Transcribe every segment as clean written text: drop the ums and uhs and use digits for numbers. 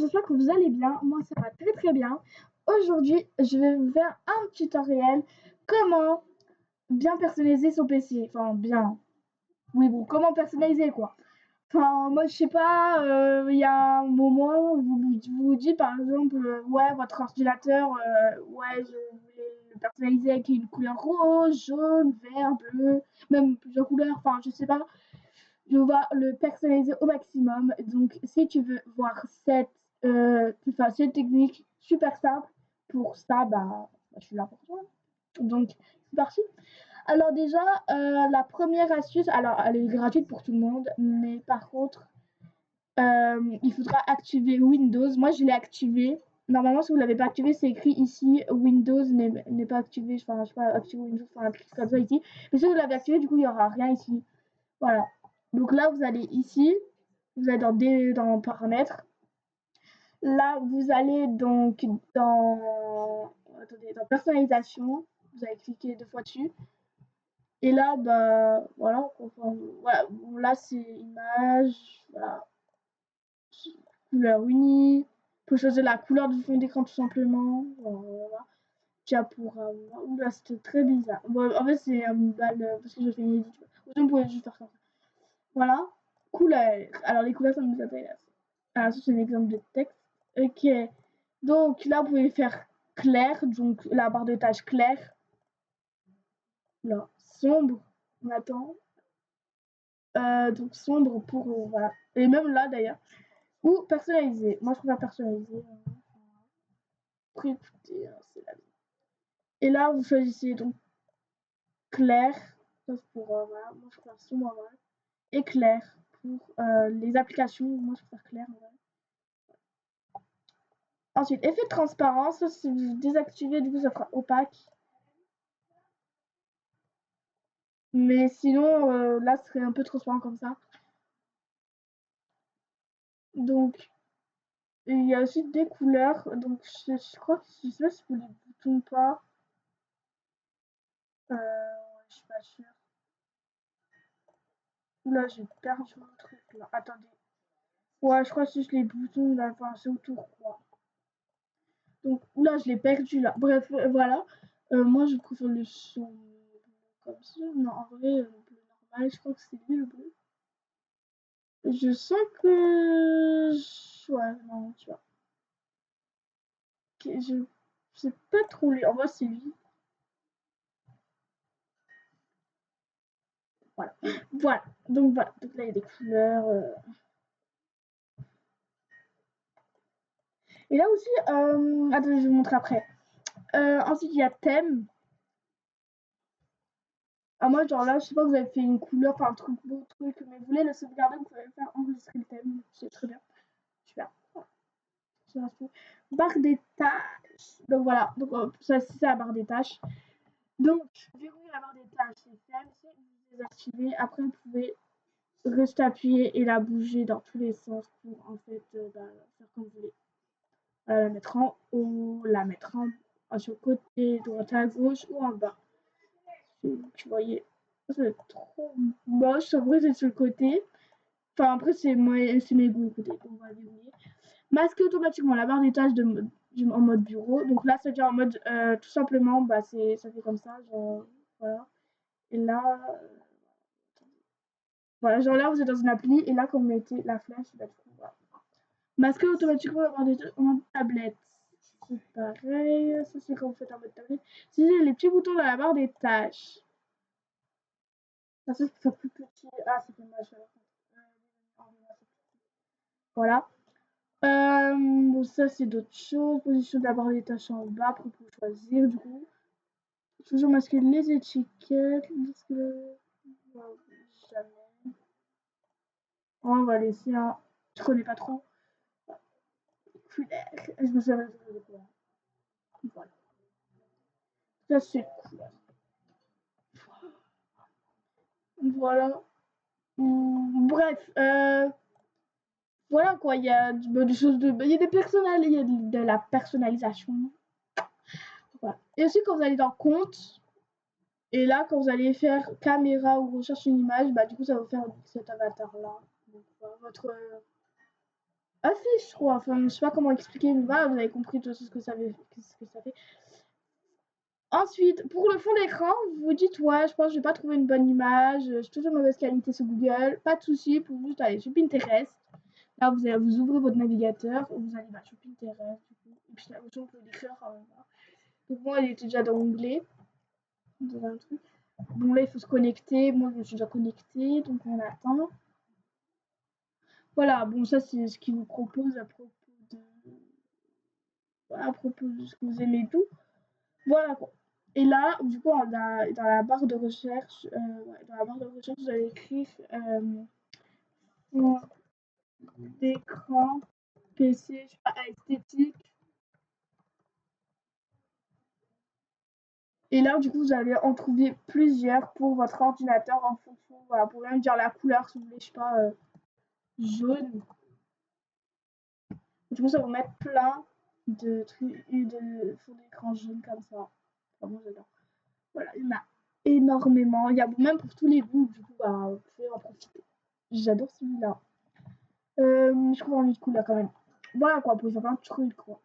j'espère que vous allez bien. Moi, ça va très très bien. Aujourd'hui, je vais vous faire un tutoriel comment bien personnaliser son PC. Enfin, bien. Oui, bon, comment personnaliser quoi. Enfin, moi, je sais pas, il y a un moment où vous dites par exemple, ouais, votre ordinateur, ouais, je voulais le personnaliser avec une couleur rose, jaune, vert, bleu, même plusieurs couleurs, enfin, je sais pas. On va le personnaliser au maximum. Donc, si tu veux voir cette technique super simple, pour ça, je suis là pour toi. Donc, c'est parti. Alors déjà, la première astuce, alors elle est gratuite pour tout le monde, mais par contre, il faudra activer Windows. Moi, je l'ai activé. Normalement, si vous ne l'avez pas activé, c'est écrit ici Windows n'est pas activé. Enfin, je sais pas, activer Windows, enfin, un truc comme ça ici. Mais si vous l'avez activé, du coup, il n'y aura rien ici. Voilà. Donc là, vous allez ici, vous allez dans paramètres. Là, vous allez donc dans personnalisation. Vous allez cliquer 2 fois dessus. Et là, voilà. Voilà. Bon, là, c'est image. Voilà. Couleur unie. Vous pouvez choisir la couleur du fond d'écran tout simplement. Voilà. Diaporama. Oula, c'était très bizarre. Bon, en fait, c'est une balle parce que je fais une édite. Vous pouvez juste faire comme ça. Voilà. Couleur. Alors, les couleurs, ça nous intéresse. Alors, ça, c'est un exemple de texte. Ok. Donc, là, vous pouvez faire clair. Donc, la barre de tâches claire. Là, sombre. On attend. Donc, sombre pour. Voilà. Et même là, d'ailleurs. Ou personnalisé. Moi, je préfère personnaliser. Écoutez, c'est la vie. Et là, vous choisissez donc clair. Ça, c'est pour. Voilà. Moi, je préfère sombre. Voilà. Et clair. Pour les applications. Moi, je préfère clair. Voilà. Ensuite, effet de transparence, si vous désactivez, du coup, ça fera opaque. Mais sinon, là, ce serait un peu transparent comme ça. Donc, il y a aussi des couleurs. Donc, je crois que je sais pas si vous les boutons ou pas. Je suis pas sûre. Là, j'ai perdu mon truc, là. Attendez. Ouais, je crois que c'est juste les boutons, là. Enfin, c'est autour, quoi. Donc, là, je l'ai perdu, là. Bref, voilà. Moi, je préfère le son comme ça. Non, en vrai, le bleu normal, je crois que c'est lui, le bleu. Je sens que... Ouais, non, tu vois. Okay, je sais pas trop lui. En vrai, c'est lui. Voilà. Voilà. Donc, voilà. Donc là, il y a des couleurs. Et là aussi, attendez, je vais vous montrer après. Ensuite, il y a thème. Ah, moi, genre là, je sais pas, vous avez fait une couleur, enfin un truc, beau truc, mais vous voulez le sauvegarder, vous pouvez faire enregistrer le thème. C'est très bien. Super. Barre des tâches. Donc voilà. Donc, ça, c'est la barre des tâches. Donc, verrouiller la barre des tâches, c'est thème. Si vous désactivez, après, vous pouvez rester appuyé et la bouger dans tous les sens pour en fait faire comme vous voulez. La mettre en haut, la mettre sur le côté, droite à gauche ou en bas. Tu voyez, c'est trop moche. En vrai, c'est sur le côté. Enfin, après, c'est mes goûts. Écoutez, on va verrouiller. Masquer automatiquement la barre des tâches en mode bureau. Donc là, c'est déjà en mode tout simplement, ça fait comme ça. Genre, voilà. Et là, voilà, genre là, vous êtes dans une appli et là, quand vous mettez la flèche, du coup, voilà. Masquer automatiquement la barre des tâches en mode tablette. C'est pareil, ça c'est quand vous faites en mode tablette. Si j'ai les petits boutons dans la barre des tâches. Ça fait plus petit. Ah, c'est dommage. Voilà. Bon, ça c'est d'autres choses. Position de la barre des tâches en bas pour choisir du coup. Toujours masquer les étiquettes. Jamais. On va laisser un. Je connais pas trop. Je me suis arrêtée de quoi. Voilà. Ça c'est cool. Voilà. Bref, voilà quoi, il y a des choses il y a des il y a de la personnalisation. Voilà. Et aussi quand vous allez dans compte, et là quand vous allez faire caméra ou recherche une image, du coup ça va vous faire cet avatar là. Donc, voilà, votre affiche, je crois. Enfin, je sais pas comment expliquer, mais voilà, vous avez compris tout ce que ça fait. Ce que ça fait. Ensuite, pour le fond d'écran, vous vous dites, ouais, je pense que je vais pas trouver une bonne image, je suis toujours de mauvaise qualité sur Google. Pas de souci, pour juste aller sur Pinterest. Là, vous ouvrez votre navigateur, vous allez sur Pinterest, du coup. Et puis là, vous pouvez l'écrire. Donc, moi, il était déjà dans l'onglet. Dans un truc. Bon, là, il faut se connecter. Moi, je suis déjà connectée, donc on attend. Voilà, bon, ça, c'est ce qu'il vous propose à propos de ce que vous aimez et tout. Voilà quoi. Et là, du coup, dans la barre de recherche, vous allez écrire fond d'écran, PC, je sais pas, esthétique. Et là, du coup, vous allez en trouver plusieurs pour votre ordinateur en fonction. Voilà, pour même dire la couleur, si vous voulez, je sais pas, jaune. Du coup, ça va vous mettre plein de trucs et de fond d'écran jaune comme ça. Vraiment, j'adore. Voilà, il y en a énormément. Il y a même pour tous les goûts, du coup, bah, vous pouvez en profiter. J'adore celui-là. Je trouve envie de couleur quand même. Voilà quoi, pour faire plein de trucs quoi.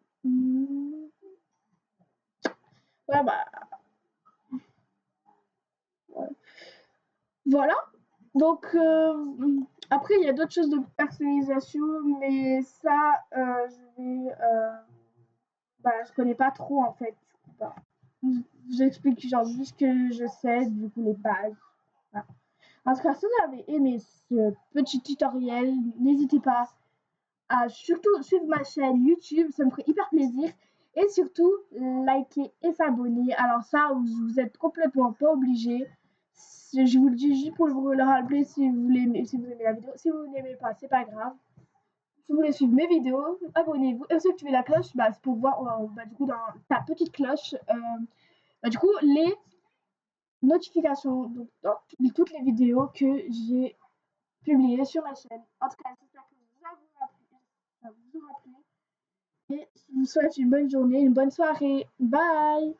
Ouais, bah, ouais. Voilà. Donc, après, il y a d'autres choses de personnalisation, mais ça, bah, je connais pas trop en fait. Du coup, bah, j'explique genre juste ce que je sais, du coup, les bases. Voilà. En tout cas, si vous avez aimé ce petit tutoriel, n'hésitez pas à surtout suivre ma chaîne YouTube, ça me ferait hyper plaisir. Et surtout, liker et s'abonner. Alors ça, vous êtes complètement pas obligé. Je vous le dis juste pour le rappeler si vous l'aimez, si vous aimez la vidéo. Si vous n'aimez pas, c'est pas grave. Si vous voulez suivre mes vidéos, abonnez-vous. Et si vous activez la cloche, bah, c'est pour voir bah, du coup dans ta petite cloche, bah, du coup les notifications donc, dans toutes les vidéos que j'ai publiées sur ma chaîne. En tout cas, j'espère que ça vous aura plu. Et je vous souhaite une bonne journée, une bonne soirée. Bye!